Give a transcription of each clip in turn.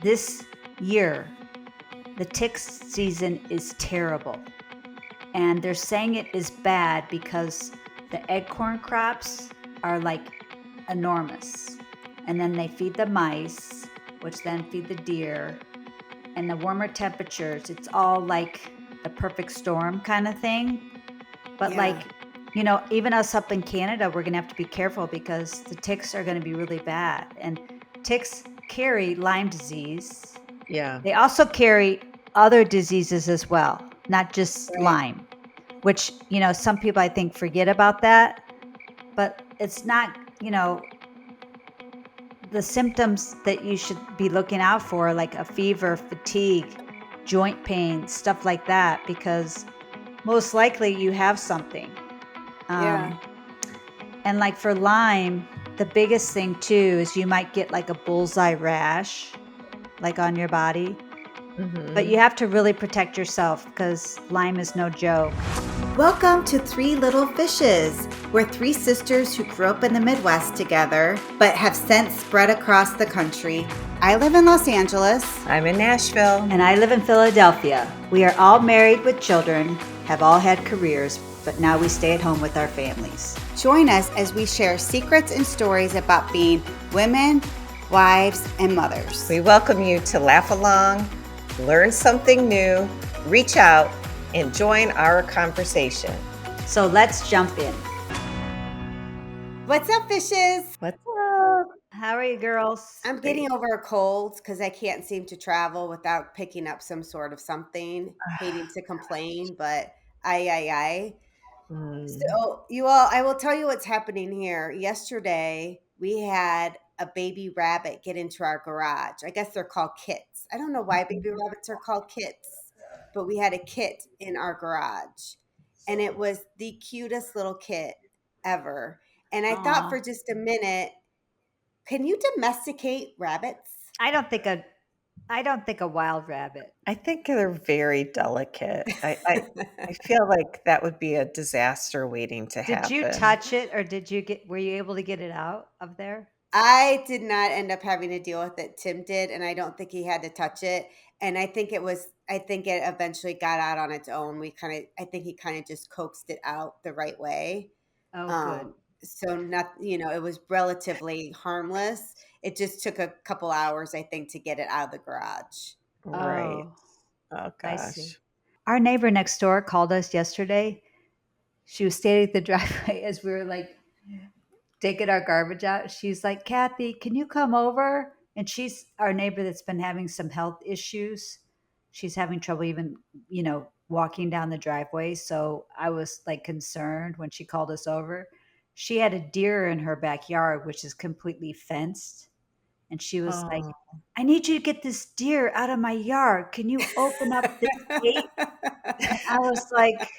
this year, the tick season is terrible. And they're saying it is bad because the acorn crops are like enormous. And then they feed the mice, which then feed the deer. And the warmer temperatures, it's all like the perfect storm kind of thing. But Yeah. even us up in Canada, we're going to have to be careful because the ticks are going to be really bad. And ticks carry Lyme disease. Yeah. They also carry other diseases as well, not just Right. Lyme, which, some people I think forget about that. But it's not, the symptoms that you should be looking out for, like a fever, fatigue, joint pain, stuff like that, because most likely you have something. Yeah. And like for Lyme, the biggest thing too is you might get like a bullseye rash, like on your body. But you have to really protect yourself because Lyme is no joke. Welcome to Three Little Fishes. We're three sisters who grew up in the Midwest together, but have since spread across the country. I live in Los Angeles. I'm in Nashville. And I live in Philadelphia. We are all married with children, have all had careers, but now we stay at home with our families. Join us as we share secrets and stories about being women, wives, and mothers. We welcome you to laugh along, learn something new, reach out, and join our conversation. So let's jump in. What's up, fishes? What's up? How are you girls? I'm getting over a cold because I can't seem to travel without picking up some sort of something. Hating to complain, but I. So you all, I will tell you what's happening here. Yesterday, we had a baby rabbit get into our garage. I guess they're called kits. I don't know why baby rabbits are called kits, but we had a kit in our garage, and it was the cutest little kit ever. And I thought for just a minute, can you domesticate rabbits? I don't think a wild rabbit. I think they're very delicate. I feel like that would be a disaster waiting to happen. Did you touch it, or were you able to get it out of there? I did not end up having to deal with it. Tim did, and I don't think he had to touch it. And I think it eventually got out on its own. I think he kind of just coaxed it out the right way. Oh, good. So it was relatively harmless. It just took a couple hours, I think, to get it out of the garage. Right. Oh I gosh. see. Our neighbor next door called us yesterday. She was standing at the driveway as we were like taking our garbage out. She's like, "Kathy, can you come over?" And she's our neighbor that's been having some health issues. She's having trouble even, walking down the driveway. So I was like concerned when she called us over. She had a deer in her backyard, which is completely fenced. And she was like, "I need you to get this deer out of my yard. Can you open up this gate?" And I was like,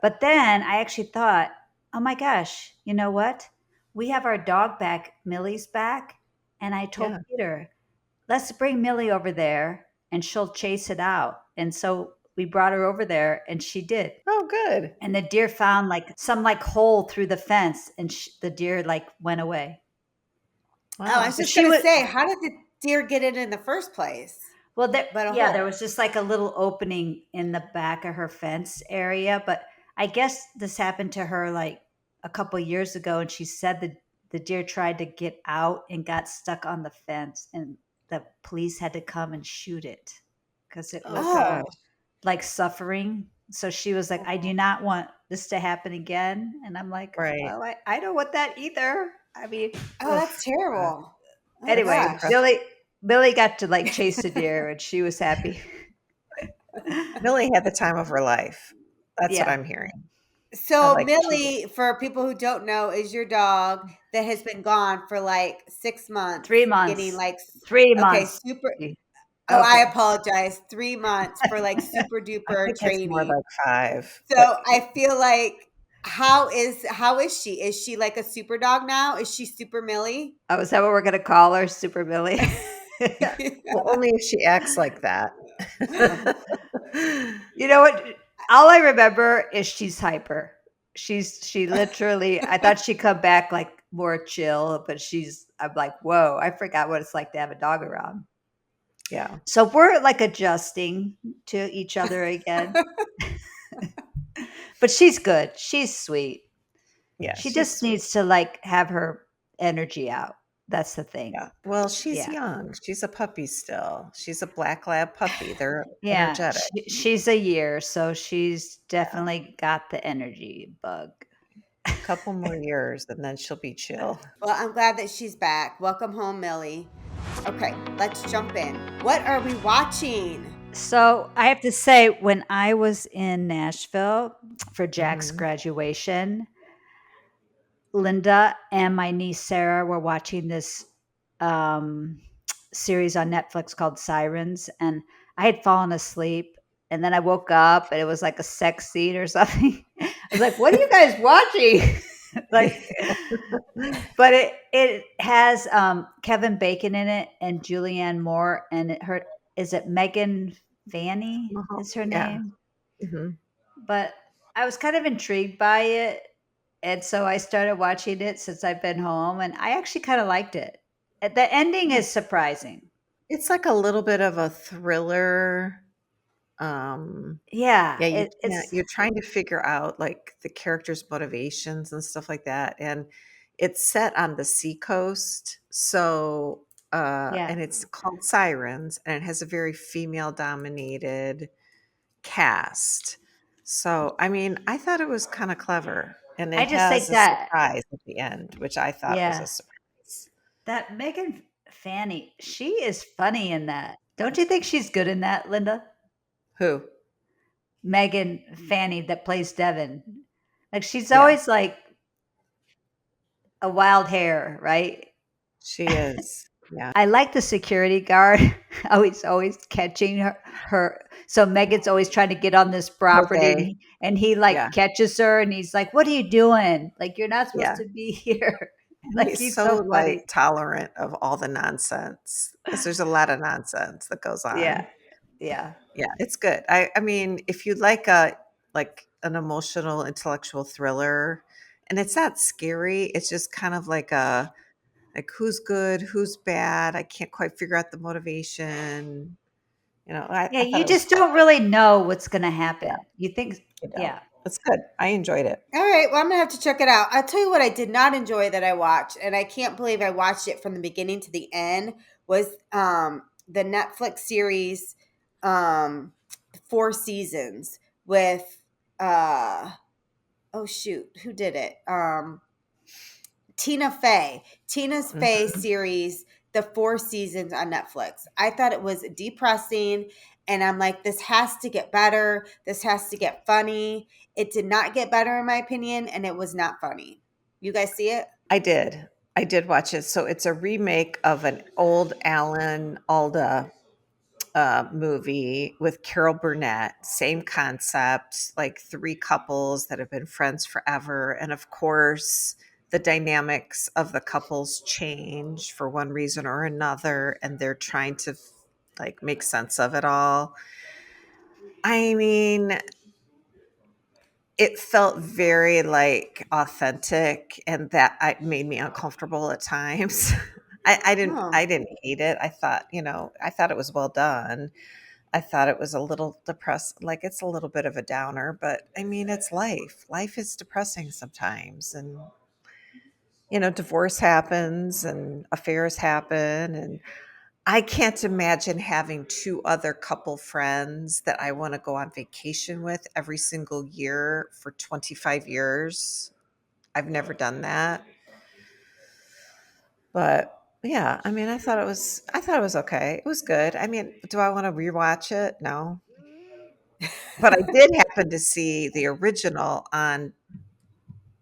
but then I actually thought, oh my gosh, you know what? We have our dog back, Millie's back. And I told Peter, let's bring Millie over there and she'll chase it out. And so we brought her over there and she did. Oh, good. And the deer found like some like hole through the fence and the deer like went away. Wow. Oh, I was just going to say, how did the deer get in the first place? Well, there was just like a little opening in the back of her fence area. But I guess this happened to her like a couple of years ago. And she said the deer tried to get out and got stuck on the fence. And the police had to come and shoot it because it was like suffering. So she was like, I do not want this to happen again. And I'm like, well, I don't want that either. I mean, that's terrible. Anyway, Millie got to like chase the deer and she was happy. Millie had the time of her life. That's what I'm hearing. So Millie, for people who don't know, is your dog that has been gone for like 6 months. 3 months. Getting like 3 months. Okay, super. Oh, okay. I apologize. 3 months for like super duper training. More like 5. So I feel like, how is she? Is she like a super dog now? Is she Super Millie? Oh, is that what we're going to call her, Super Millie? Well, only if she acts like that. You know what? All I remember is she's hyper. She literally, I thought she'd come back like more chill, but I'm like, whoa, I forgot what it's like to have a dog around. Yeah. So we're like adjusting to each other again. But she's good. She's sweet. Yeah, She she's just sweet. needs to like have her energy out. That's the thing. Yeah. Well, she's Yeah. young. She's a puppy still. She's a black lab puppy. They're Yeah. energetic. She's a year, so she's Yeah. definitely got the energy bug. Couple more years and then she'll be chill. Well, I'm glad that she's back. Welcome home, Millie. Okay, let's jump in. What are we watching? So I have to say, when I was in Nashville for Jack's Hmm. graduation, Linda and my niece Sarah were watching this um, series on Netflix called Sirens, and I had fallen asleep, and then I woke up, and it was like a sex scene or something. I was like, "What are you guys watching?" Like, but it has Kevin Bacon in it and Julianne Moore, and is it Megan Fanny is her Yeah. name? Hmm. But I was kind of intrigued by it, and so I started watching it since I've been home, and I actually kind of liked it. The ending Yeah. is surprising. It's like a little bit of a thriller. Um, Yeah, yeah, it's you're trying to figure out like the characters' motivations and stuff like that. And it's set on the seacoast. So, yeah. and it's called Sirens, and it has a very female dominated cast. So, I mean, I thought it was kind of clever. And I it just has think a that surprise at the end, which I thought was a yeah, surprise. that Megan Fanny, she is funny in that. Don't you think she's good in that, Linda? Who? Megan Fanny that plays Devin. Like she's Yeah, always like a wild hair, right? she is. Yeah. I like the security guard always catching her. So Megan's always trying to get on this property, and Jose. he like Yeah. catches her, and he's like, "What are you doing? Like you're not supposed Yeah. to be here." And Like he's he's so, so like, funny. tolerant of all the nonsense because there's a lot of nonsense that goes Yeah, on. yeah, Yeah, it's good. I mean, if you like an emotional, intellectual thriller, and it's not scary, it's just kind of like a like, who's good, who's bad, I can't quite figure out the motivation, yeah. I thought You it was just clever. don't really know what's gonna Yeah, happen. You think, you don't. yeah, It's good. I enjoyed it. All right, well, I'm gonna have to check it out. I'll tell you what I did not enjoy that I watched, and I can't believe I watched it from the beginning to the end, was the Netflix series um, Four Seasons with uh oh shoot, who did it? Tina Fey. Tina's Fey Mhm. series, the Four Seasons on Netflix. I thought it was depressing, and I'm like, this has to get better. This has to get funny. It did not get better, in my opinion, and it was not funny. You guys see it? I did. I did watch it. So it's a remake of an old Alan Alda movie with Carol Burnett. Same concept, like three couples that have been friends forever. And of course, the dynamics of the couples change for one reason or another. And they're trying to like make sense of it all. I mean, it felt very like authentic and that made me uncomfortable at times. Oh. I didn't hate it. I thought, I thought it was well done. I thought it was a little depressed, like it's a little bit of a downer, but I mean, it's life. Life is depressing sometimes. And, divorce happens and affairs happen. And I can't imagine having two other couple friends that I want to go on vacation with every single year for 25 years. I've never done that. But yeah, I mean, I thought it was okay. It was good. I mean, do I want to rewatch it? No. But I did happen to see the original on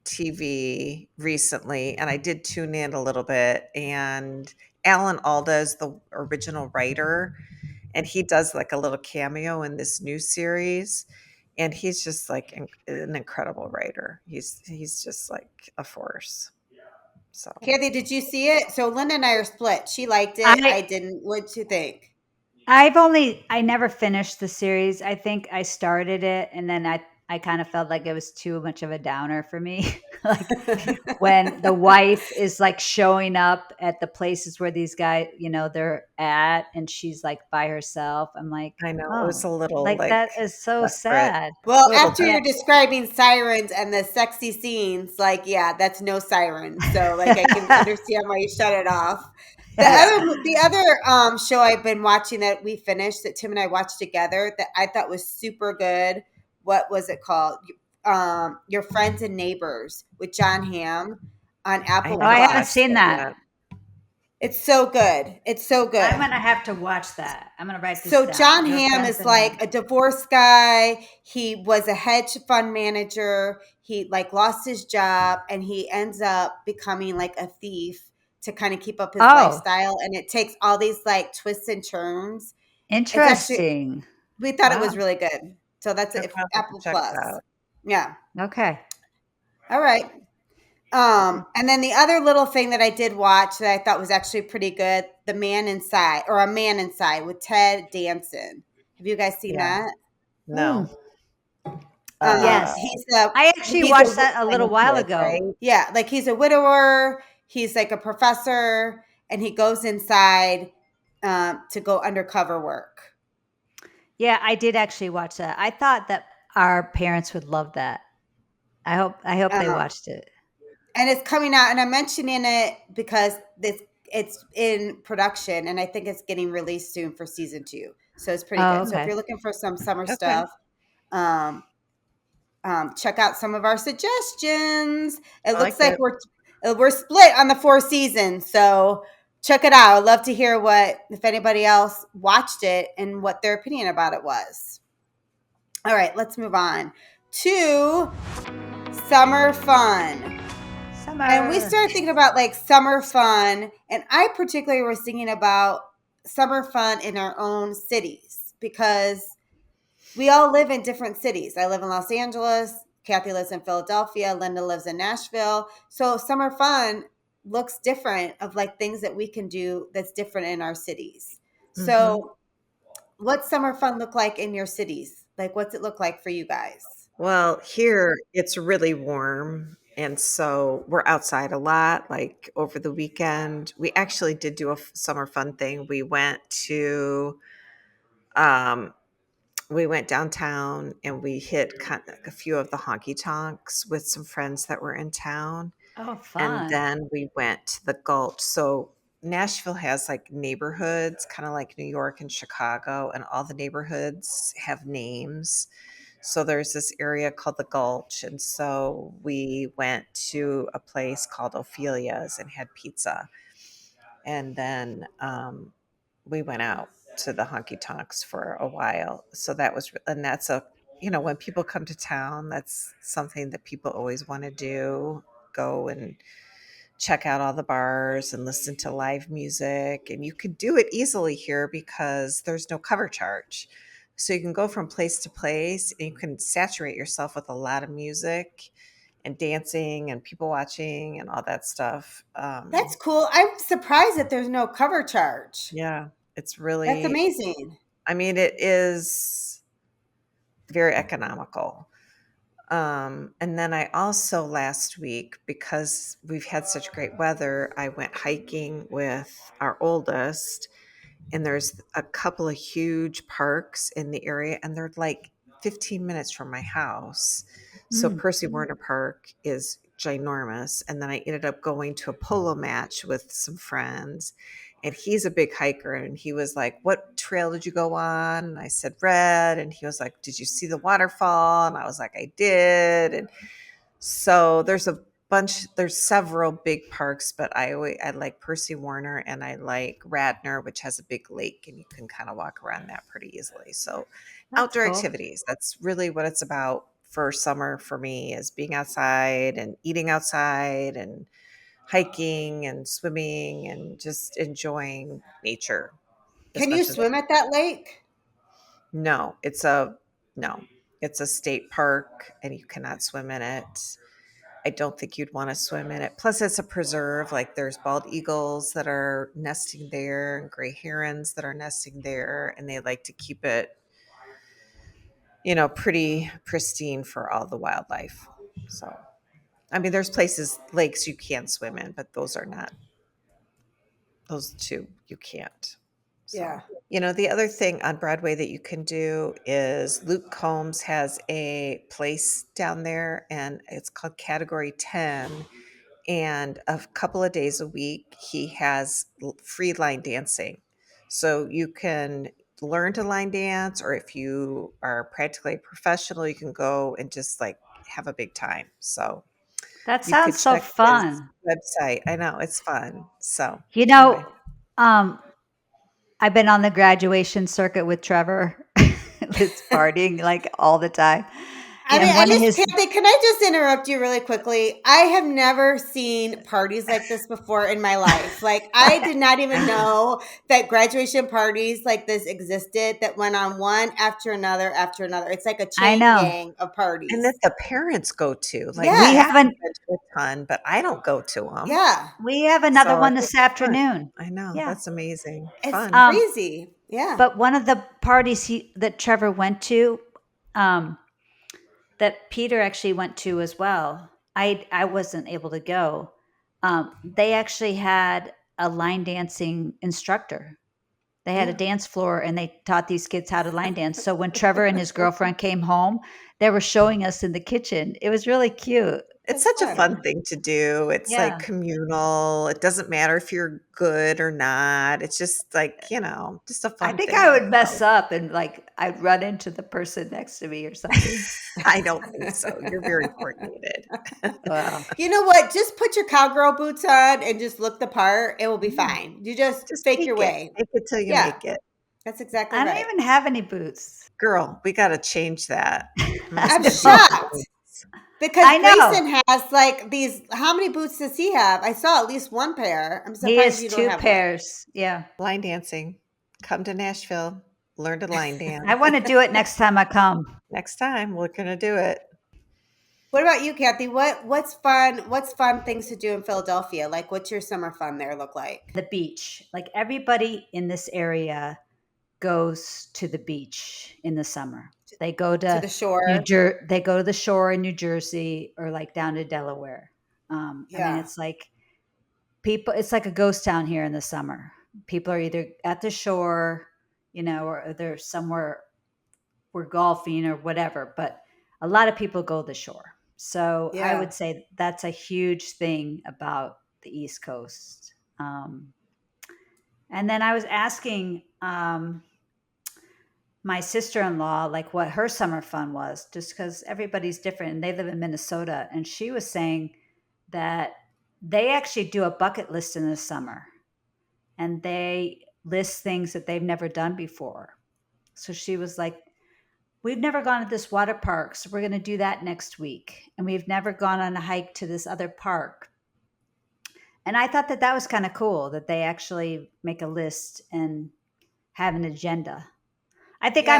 TV recently, and I did tune in a little bit. And Alan Alda is the original writer, and he does like a little cameo in this new series. And he's just like an incredible writer. He's just like a force. So Kathy, did you see it? So Linda and I are split. She liked it. I I didn't. What'd you think? I never finished the series. I think I started it and then I kind of felt like it was too much of a downer for me. Like when the wife is like showing up at the places where these guys, they're at, and she's like by herself. I'm like, I know it was oh, a little like like that is so desperate, sad. Well, a little after Yeah. you're describing sirens and the sexy scenes, like, yeah, that's no siren. So, like, I can understand why you shut it off. Yes. The other show I've been watching that we finished that Tim and I watched together that I thought was super good. What was it called? Your Friends and Neighbors with John Hamm on I Apple Oh, I haven't haven't watched Plus. seen it that. yet. It's so good. It's so I'm good. gonna have to watch that. I'm gonna write this So down. John Your Hamm friends is and like neighbors. a divorced guy. He was a hedge fund manager. He like lost his job and he ends up becoming like a thief to kind of keep up his Oh, lifestyle. And it takes all these like twists and turns. It's actually interesting. we thought it Wow. was really good. So that's I'll it. probably have to Apple check it Plus. out. Yeah. Okay. All right. And then the other little thing that I did watch that I thought was actually pretty good, The Man Inside or A Man Inside with Ted Danson. Have you guys seen Yeah. that? No. Mm, yes. I actually He's a watched that a little while Scientist, ago. right? yeah, like he's a widower. He's like a professor, and he goes inside to go undercover work. Yeah, I did actually watch that. I thought that our parents would love that. I hope they Um, watched it. and it's coming out, and I'm mentioning it because it's in production, and I think it's getting released soon for season 2. So it's pretty Oh, good. So if okay. you're looking for some summer Okay. stuff, um, check out some of our suggestions. It I looks like like it. we're split on the 4 seasons, so check it out. I'd love to hear what if anybody else watched it and what their opinion about it was. All right, let's move on to summer fun. And we Summer. started thinking about like summer fun, and I particularly was thinking about summer fun in our own cities because we all live in different cities. I live in Los Angeles. Kathy lives in Philadelphia. Linda lives in Nashville. So summer fun looks different of like things that we can do that's different in our cities. Hmm. So what's summer fun look like in your cities? Like what's it look like for you guys? Well, here it's really warm. And so we're outside a lot. Like over the weekend, we actually did do a summer fun thing. Um, we went downtown and we hit a few of the honky tonks with some friends that were in town. Oh, And fun. then we went to the Gulch. So Nashville has like neighborhoods, kind of like New York and Chicago, and all the neighborhoods have names. So there's this area called the Gulch. And so we went to a place called Ophelia's and had pizza. And then we went out to the honky tonks for a while. So that was, and that's when people come to town, that's something that people always want to do, go and check out all the bars and listen to live music. And you can do it easily here because there's no cover charge. So you can go from place to place and you can saturate yourself with a lot of music and dancing and people watching and all that stuff. That's cool. I'm surprised that there's no cover charge. Yeah, it's That's really, amazing. I mean, it is very economical. And then I also last week, because we've had such great weather, I went hiking with our oldest, and there's a couple of huge parks in the area, and they're like 15 minutes from my house. So Mm. Percy Warner Park is ginormous. And then I ended up going to a polo match with some friends. And he's a big hiker. And he was like, "What trail did you go on?" And I said, "Red." And he was like, "Did you see the waterfall?" And I was like, "I did." And so there's several big parks, but I like Percy Warner and I like Radnor, which has a big lake and you can kind of walk around that pretty easily. So That's outdoor cool. activities, that's really what it's about for summer for me, is being outside and eating outside and hiking and swimming and just enjoying nature as Can you much as I swim at that lake? no, it's a state park and you cannot swim in it. I don't think you'd want to swim in it. Plus, it's a preserve. Like there's bald eagles that are nesting there, and gray herons that are nesting there, and they like to keep it pretty pristine for all the wildlife. So, I mean, there's places, lakes you can swim in, but those are not, those two you can't. So, Yeah. the other thing on Broadway that you can do is Luke Combs has a place down there and it's called Category 10. And a couple of days a week, he has free line dancing. So you can learn to line dance, or if you are practically a professional, you can go and just like have a big time. So That you could sounds so check his fun. website. I know it's fun. So You know, anyway, um, I've been on the graduation circuit with Trevor. It's partying like all the time. I mean, And I one of just, his, Kathy, can I just interrupt you really quickly? I have never seen parties like this before in my life. Like, I did not even know that graduation parties like this existed that went on one after another after another. It's like a I chain know, gang of and that parties. the parents go to. Like we Kathy have Yes. an went to a ton, but I don't go to them. Yeah. we have another So I one think this it's fun. afternoon. I know Yeah. that's amazing. It's Fun. crazy. Yeah. But one of the parties that Trevor went to, um, that Peter actually went to as well. I wasn't able to go. They actually had a line dancing instructor. They had a Yeah. dance floor and they taught these kids how to line dance. So when Trevor and his girlfriend came home, they were showing us in the kitchen. It was really cute. It's That's such a fun fun. thing to do. It's like Yeah. communal. It doesn't matter if you're good or not. It's just like, just a I fun think I thing. would mess So up and like I'd run into the person next to me or something. I don't think so. You're very coordinated. Well, You know what? Just put your cowgirl boots on and just look the part. It will be Yeah. fine. You just Just fake your fake it. way. Fake it till you Yeah, make it. that's exactly I don't right. even have any boots. Girl, we got to change that. I I'm Must get know. shocked boots. because I know. Grayson has like these. How many boots does he have? I saw at least one pair. I'm He surprised has you don't two have one. pairs. Yeah. Line dancing. Come to Nashville. Learn to line I dance. want to do it next time I come. Next time, we're going to do it. What about you, Kathy? What's fun? What's fun things to do in Philadelphia? Like, what's your summer fun there look like? The beach. Like everybody in this area goes to the beach in the summer. They go To to the shore? They go to the shore in New Jersey or like down to Delaware. I mean, Yeah, it's like it's like a ghost town here in the summer. People are either at the shore, or they're somewhere we're golfing or whatever, but a lot of people go to the shore. So I yeah. would say that's a huge thing about the East Coast. And then I was asking my sister in law, like, what her summer fun was, just because everybody's different and they live in Minnesota. And she was saying that they actually do a bucket list in the summer and they list things that they've never done before. So she was like, we've never gone to this water park, so we're going to do that next week. And we've never gone on a hike to this other park. And I thought that that was kind of cool that they actually make a list and have an agenda. I think Yeah.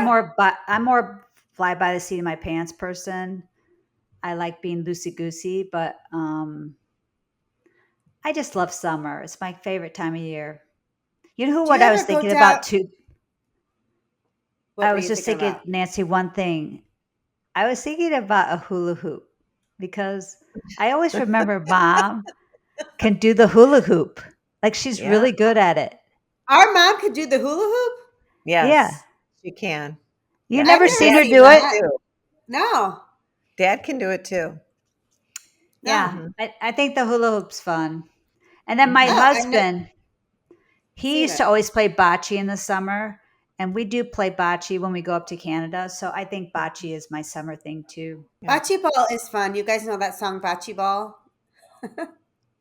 I'm more fly by the seat of my pants person. I like being loosey goosey, but I just love summer. It's my favorite time of year. You know Do you what I was ever go thinking down? about too? What I were was you just thinking thinking, about? Nancy, one thing. I was thinking about a hula hoop because I always remember mom can do the hula hoop. Like she's Yeah. really good at it. Our mom could do the hula hoop. Yeah. Yes, she can. You Yes. I've never never seen her Dad seen do can do it? it that. too. No, Dad can do it too. no. Yeah. Hmm. I think the hula hoop's fun. And then my Hmm. Oh, I've never husband, he seen used to it. always play bocce in the summer. And we do play bocce when we go up to Canada. So I think bocce is my summer thing too. Yeah. Bocce ball is fun. You guys know that song Bocce Ball? The No?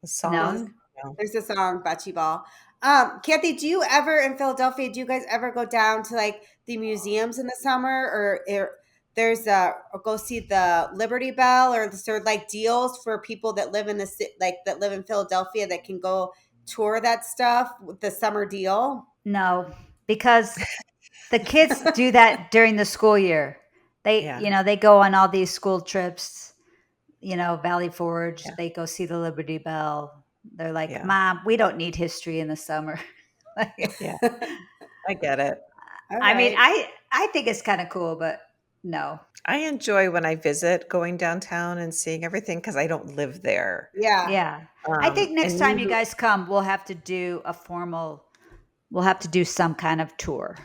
song. No. There's a song Bocce Ball. Kathy, do you ever in Philadelphia? Do you guys ever go down to like the museums in the summer, or there's or go see the Liberty Bell, or sort of like deals for people that live in the like that live in Philadelphia that can go tour that stuff with the summer deal? No, because the kids do that during the school year. They, Yeah. they go on all these school trips, Valley Forge, Yeah. they go see the Liberty Bell. They're like, Yeah. Mom, we don't need history in the summer. Yeah. I get it. All I mean, right. I think it's kind of cool, but No. I enjoy when I visit going downtown and seeing everything because I don't live there. Yeah. Yeah. I think next And time you you, guys come, we'll have to do some kind of tour.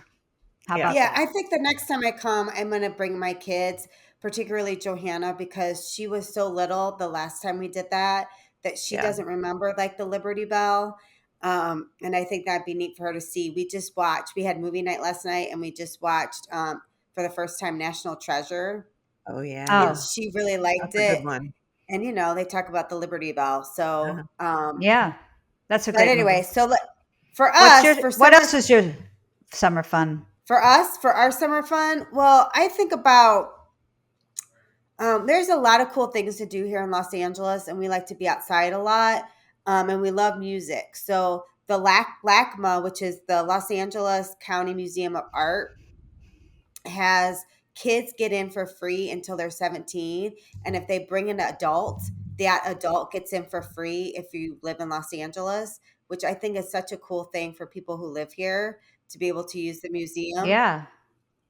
How yeah, about Yeah, I that? think the next time I come, I'm going to bring my kids, particularly Johanna, because she was so little the last time we did that that she yeah. doesn't remember like the Liberty Bell. And I think that'd be neat for her to see. We had movie night last night and we just watched for the first time National Treasure, Oh, and yeah. Oh, she really liked That's a good it. one. And, they talk about the Liberty Bell. Uh-huh. yeah. That's a But great anyway, movie. for us, What else is your summer fun? for our summer fun, well, I think about there's a lot of cool things to do here in Los Angeles, and we like to be outside a lot, and we love music. So the LACMA, which is the Los Angeles County Museum of Art, has kids get in for free until they're 17, and if they bring an adult, that adult gets in for free if you live in Los Angeles, which I think is such a cool thing for people who live here to be able to use the museum. Yeah.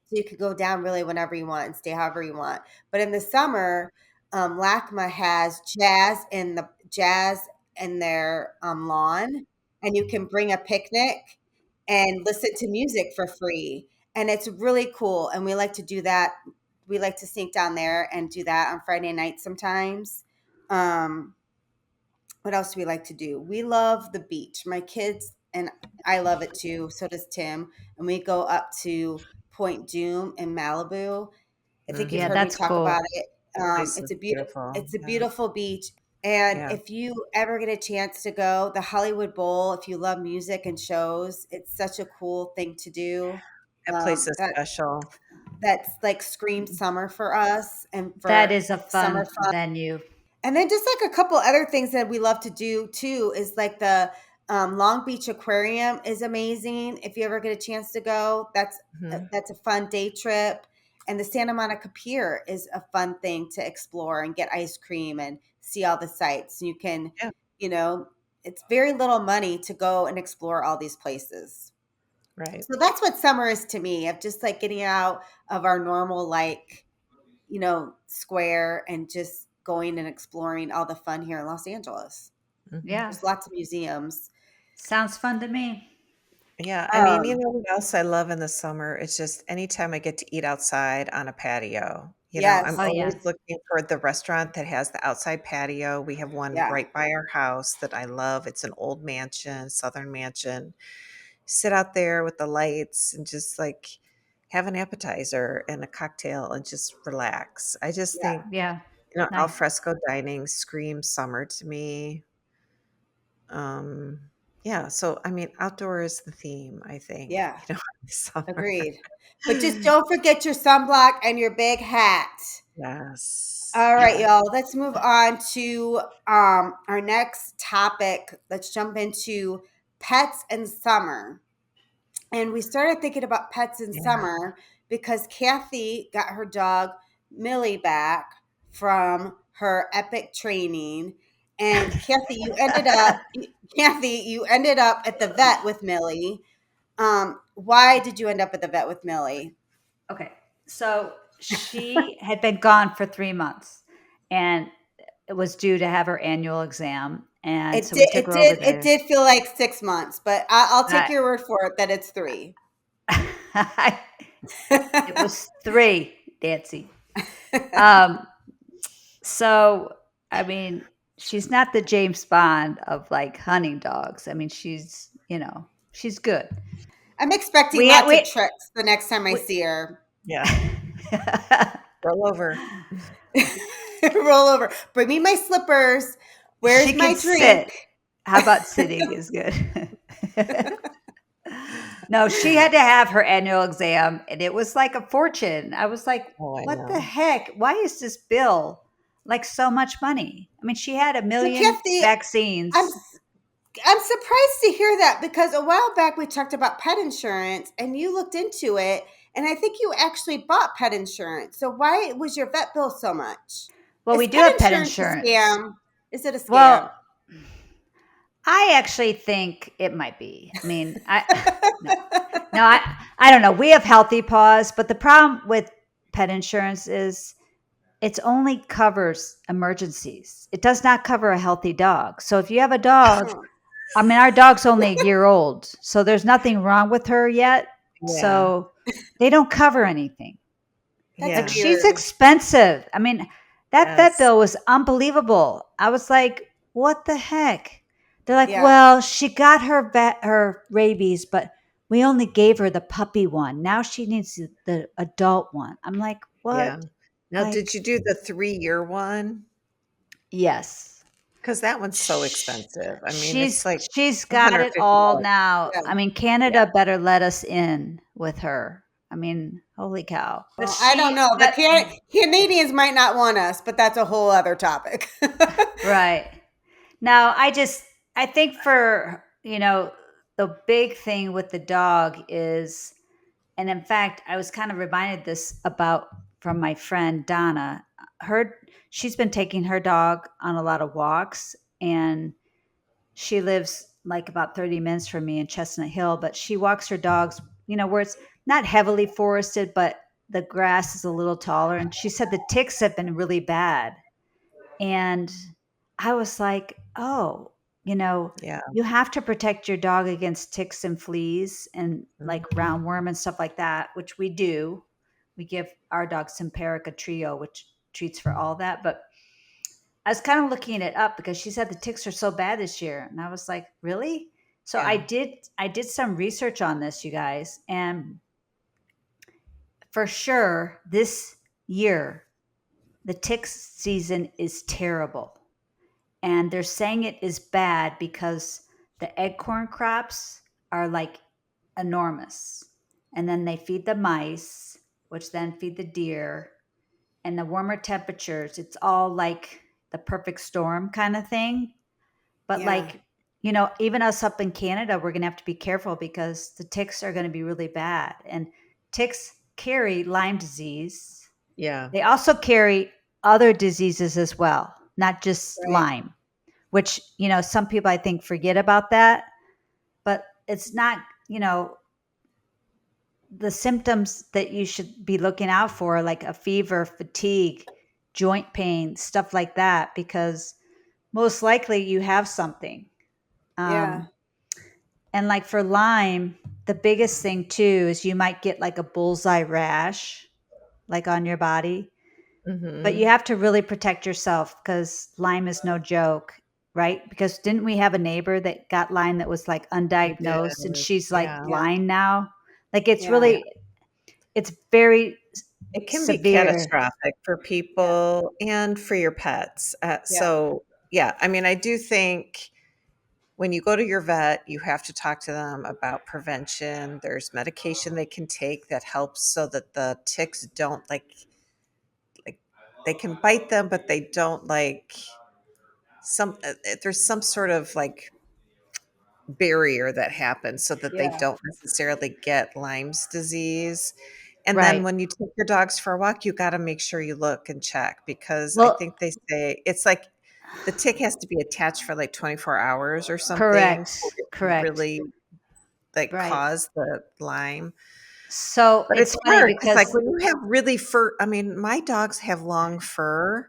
So you could go down really whenever you want and stay however you want. But in the summer, LACMA has jazz in their lawn, and you can bring a picnic and listen to music for free. And it's really cool. And we like to do that. We like to sneak down there and do that on Friday night sometimes. Um, what else do we like to do? We love the beach. My kids and I love it too. So does Tim. And we go up to Point Doom in Malibu. I think you've Yeah, Hmm. heard me that's talk about cool. it. The place is It's a beautiful beautiful. it's a Yeah. beautiful beach. And Yeah. if you ever get a chance to go, the Hollywood Bowl, if you love music and shows, it's such a cool thing to do. That place is That special. that's like scream summer for us and That for is a summer fun fun. venue. And then just like a couple other things that we love to do too is like the Long Beach Aquarium is amazing. If you ever get a chance to go, Mhm. that's a fun day trip. And the Santa Monica Pier is a fun thing to explore and get ice cream and see all the sights. You can, Yeah, you know, it's very little money to go and explore all these places. right. So that's what summer is to me, of just like getting out of our normal like square and just going and exploring all the fun here in Los Angeles. Mhm. Yeah. There's lots of museums. Sounds fun to me. Yeah, I mean, you Um, know what else I love in the summer? It's just anytime I get to eat outside on a patio. I'm Oh yes. always yeah. looking for the restaurant that has the outside patio. We have one Yeah. right by our house that I love. It's an old mansion, southern mansion. Sit out there with the lights and just like have an appetizer and a cocktail and just relax. I just Yeah. think, Yeah. al Nice. fresco dining screams summer to me. Um, yeah, so I mean, outdoor is the theme, I think, Yeah. summer. Agreed. But just don't forget your sunblock and your big hat. Yes, All right, yeah, y'all. Let's move on to our next topic. Let's jump into pets and summer. And we started thinking about pets in yeah. summer because Kathy got her dog Millie back from her epic training. And Kathy, you ended up at the vet with Millie. Why did you end up at the vet with Millie? Okay. So she had been gone for 3 months and it was due to have her annual exam. And so we took her over It there. did feel like 6 months, but I'll take I, your word for it that it's three. it was three, Nancy. Um, so, I mean, she's not the James Bond of like hunting dogs. I mean, she's good. I'm expecting We, lots of we, tricks the next time I we see her. Yeah, roll over. Roll over. Bring me my slippers. she Where's can my sit. drink? How about sitting is good. No, she had to have her annual exam and it was like a fortune. I was like, Oh, I what the know. heck? Why is this bill like so much money? I mean, she had a So million Kathy, I'm vaccines. I'm surprised to hear that because a while back we talked about pet insurance and you looked into it and I think you actually bought pet insurance. So why was your vet bill so much? Well, Is we do pet have pet insurance a insurance. scam? Is it a scam? Well, I actually think it might be. I mean, I no, no, I don't know. We have healthy paws, but the problem with pet insurance is it only covers emergencies. It does not cover a healthy dog. So if you have a dog, I mean, our dog's only a year old, so there's nothing wrong with her yet. Yeah. So they don't cover anything. That's Like Yeah. she's weird. expensive. I mean, that vet Yes. bill was unbelievable. I was like, what the heck? They're like, Yeah. well, she got her rabies, but we only gave her the puppy one. Now she needs the adult one. I'm like, what? Yeah. Now, did Like, you do the 3-year one? yes. Because that one's so Sh- expensive. I mean, She's it's like she's got it all $150. now. Yeah. I mean, Yeah. Canada better let us in with her. I mean, holy cow. But Well, I don't she know. The but Canadians might not want us, but that's a whole other topic. right. Now, I think for, the big thing with the dog is, and in fact, I was kind of reminded this about from my friend Donna. Her She's been taking her dog on a lot of walks, and she lives like about 30 minutes from me in Chestnut Hill, but she walks her dogs, where it's not heavily forested, but the grass is a little taller. And she said the ticks have been really bad. And I was like, oh, Yeah. you have to protect your dog against ticks and fleas and like Mhm. roundworm and stuff like that, which we do. We give our dog Simparica Trio, which treats for all that. But I was kind of looking it up because she said the ticks are so bad this year. And I was like, really? So Yeah. I did some research on this, you guys, and for sure this year the ticks season is terrible. And they're saying it is bad because the acorn crops are like enormous. And then they feed the mice, which then feed the deer, and the warmer temperatures. It's all like the perfect storm kind of thing. But Yeah. like, even us up in Canada, we're going to have to be careful because the ticks are going to be really bad. And ticks carry Lyme disease. Yeah. They also carry other diseases as well, not just Right. Lyme, which, some people I think forget about that, but it's not, the symptoms that you should be looking out for, like a fever, fatigue, joint pain, stuff like that, because most likely you have something. Yeah. Um, and like for Lyme, the biggest thing too is you might get like a bullseye rash, like on your body, but you Mhm. have to really protect yourself because Lyme is no joke, right? Because didn't we have a neighbor that got Lyme that was like We did. undiagnosed and she's like Yeah. Yeah. blind now? Like it's Yeah. Yeah. really, it's very It can be severe. catastrophic for Yeah. people and for your pets. Yeah. So, yeah, I mean, I do think when you go to your vet, you have to talk to them about prevention. There's medication they can take that helps so that the ticks don't like they can bite them, but they don't like there's some sort of like barrier that happens so that they Yeah. don't necessarily get Lyme's disease. And then Right. when you take your dogs for a walk, you got to make sure you look and check because I Well, think they say it's like the tick has to be attached for like 24 hours or something for correct. it to Correct. really like Right. cause the Lyme. So But it's it's funny hard because like because when you have really fur, I mean, my dogs have long fur.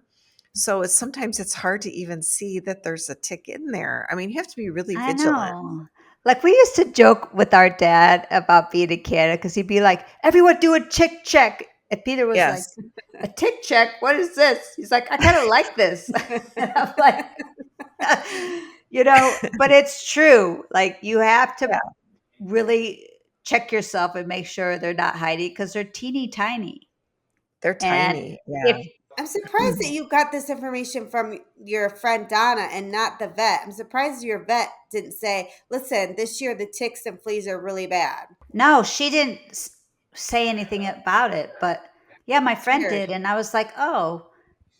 So it's sometimes it's hard to even see that there's a tick in there. I mean, you have to be really I vigilant. know. Like we used to joke with our dad about being in Canada because he'd be like, everyone do a tick check. And Peter was like, Yes. a tick check? What is this? He's like, I kind of like this. And I'm like, but it's true. Like you have to Yeah. really check yourself and make sure they're not hiding because they're teeny tiny. They're And tiny. Yeah. if I'm surprised that you got this information from your friend Donna and not the vet. I'm surprised your vet didn't say, listen, this year the ticks and fleas are really bad. No, she didn't say anything about it, but yeah, my That's friend weird. did, and I was like, "Oh."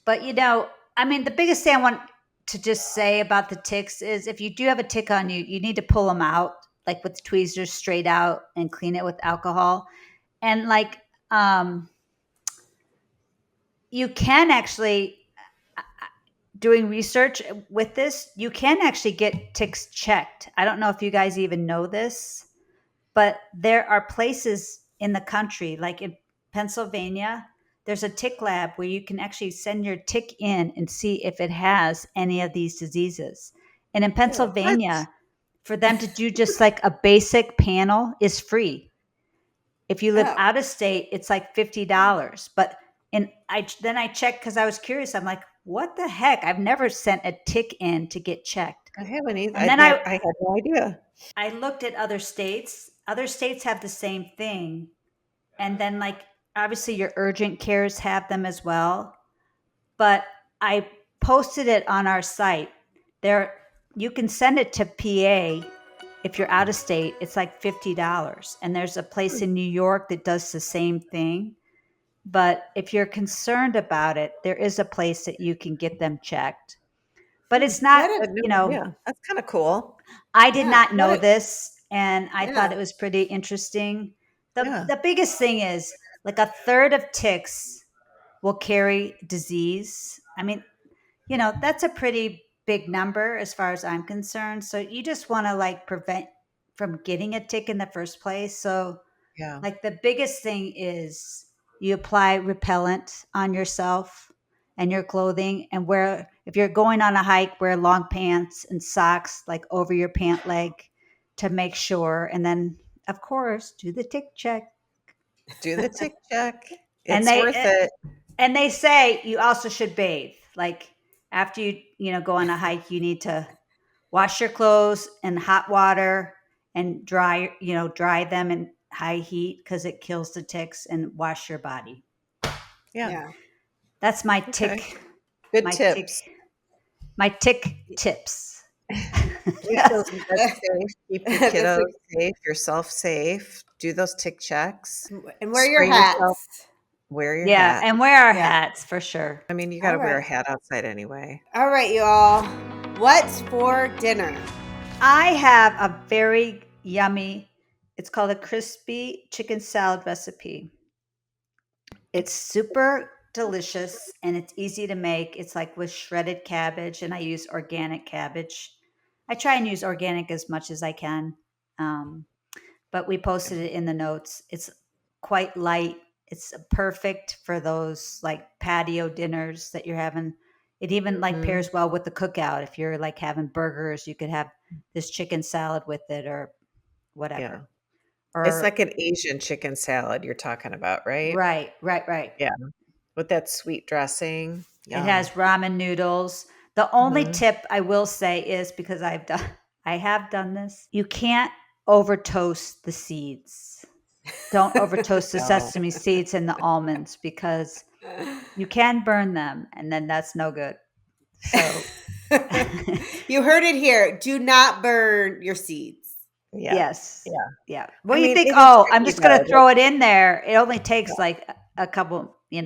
But I mean, the biggest thing I want to just say about the ticks is if you do have a tick on you, you need to pull them out like with tweezers straight out and clean it with alcohol. And like you can actually doing research with this, you can actually get ticks checked. I don't know if you guys even know this, but there are places in the country, like in Pennsylvania, there's a tick lab where you can actually send your tick in and see if it has any of these diseases. And in What? Pennsylvania, for them to do just like a basic panel is free. If you live Oh, out of state, it's like $50. But I checked because I was curious. I'm like, what the heck? I've never sent a tick in to get checked. I haven't either. And then I I had no idea. I looked at other states. Other states have the same thing. And then like obviously your urgent cares have them as well. But I posted it on our site. There you can send it to PA if you're out of state. It's like $50. And there's a place in New York that does the same thing. But if you're concerned about it, there is a place that you can get them checked. But it's not, what a Yeah, that's kind of cool. I did yeah, not know this, and I thought yeah. it was pretty interesting. The Yeah, the biggest thing is like a third of ticks will carry disease. I mean, that's a pretty big number as far as I'm concerned. So you just want to like prevent from getting a tick in the first place. So yeah. like the biggest thing is you apply repellent on yourself and your clothing, and wear, if you're going on a hike, wear long pants and socks like over your pant leg to make sure. And then of course do the tick check. Do the tick check. And It's worth it. they say you also should bathe. Like after you go on a hike, you need to wash your clothes in hot water and dry them in high heat because it kills the ticks, and wash your body. Yeah. Yeah. That's my Okay. tick, Good my tips. tick, my tick tips. Keep those pets safe. Keep your That's kiddos safe. Yourself safe. Do those tick checks. and wear your Spray yourself. hats. Wear your Yeah, hat. and wear our Yeah. hats for sure. I mean, you got All to wear a right. hat outside anyway. All right, y'all. What's for dinner? I have a very yummy, it's called a crispy chicken salad recipe. It's super delicious and it's easy to make. It's like with shredded cabbage, and I use organic cabbage. I try and use organic as much as I can. Um, but we posted it in the notes. It's quite light. It's perfect for those like patio dinners that you're having. It even like Mhm. pairs well with the cookout. If you're like having burgers, you could have this chicken salad with it or Yeah. whatever. It's Or like an Asian chicken salad you're talking about, right? right. Yeah. With that sweet dressing. It has Yum. ramen noodles. The only Mhm. tip I will say is, because I have done this, you can't over toast the seeds. Don't over toast the No. sesame seeds and the almonds, because you can burn them and then that's no good. So You heard it here. Do not burn your seeds. Yeah. yes. Yeah. Yeah. I Well, you mean, think, it is oh, I'm tricky just though. gonna throw it in there. It only takes like a couple It takes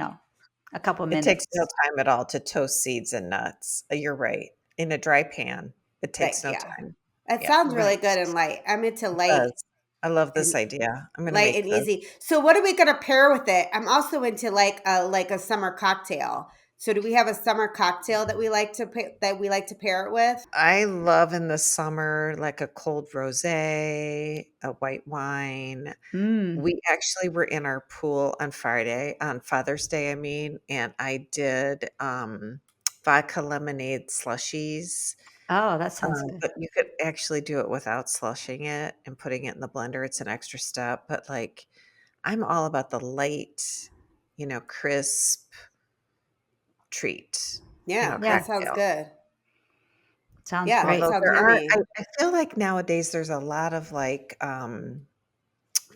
no minutes. time at all to toast seeds and nuts. You're right. In a dry pan, it Like, takes no yeah. time. That Yeah, sounds really Right. good and light. I'm into it does. I love this and idea. I'm gonna light make and this. easy. So what are we gonna pair with it? I'm also into like a summer cocktail. So do we have a summer cocktail that we like to pair it with? I love in the summer like a cold rosé, a white wine. Mm. We actually were in our pool on Friday, on Father's Day, I mean, and I did vodka lemonade slushies. Oh, that sounds good. But you could actually do it without slushing it and putting it in the blender. It's an extra step, but like I'm all about the light, crisp treat, Yeah, that Yeah, sounds cocktail. good. sounds Yeah, that great. Although sounds there are, yummy. I feel like nowadays there's a lot of like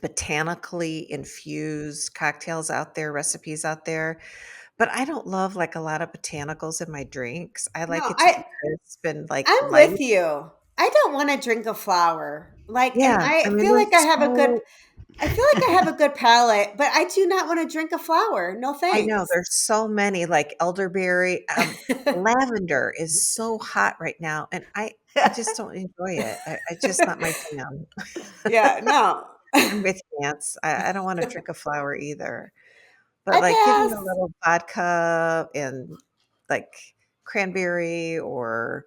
botanically infused cocktails out there, recipes out there, but I don't love like a lot of botanicals in my drinks. I No, like it to be crisp and like I'm light. with you. I don't want to drink a flower. And Yeah, I I mean, feel like there's so I feel like I have a good palate, but I do not want to drink a flower. No I know thanks. there's so many like elderberry, lavender is so hot right now, and I just don't enjoy it. It's just not my jam. Yeah, no. I'm with Chance. I don't want to drink a flower either, but I like give me pass. a little vodka and like cranberry or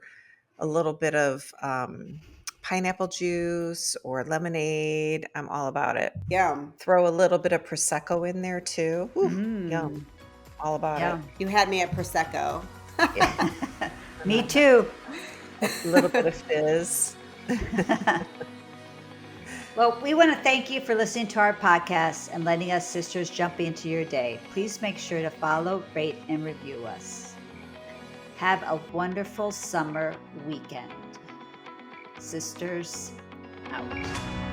a little bit of pineapple juice or lemonade. I'm all about it. Yum. Throw a little bit of prosecco in there too. Ooh, yum. Mm. all about Yeah. it. You had me at Prosecco. Me too. A little bit of fizz. Well, we want to thank you for listening to our podcast and letting us sisters jump into your day. Please make sure to follow, rate, and review us. Have a wonderful summer weekend. Sisters out.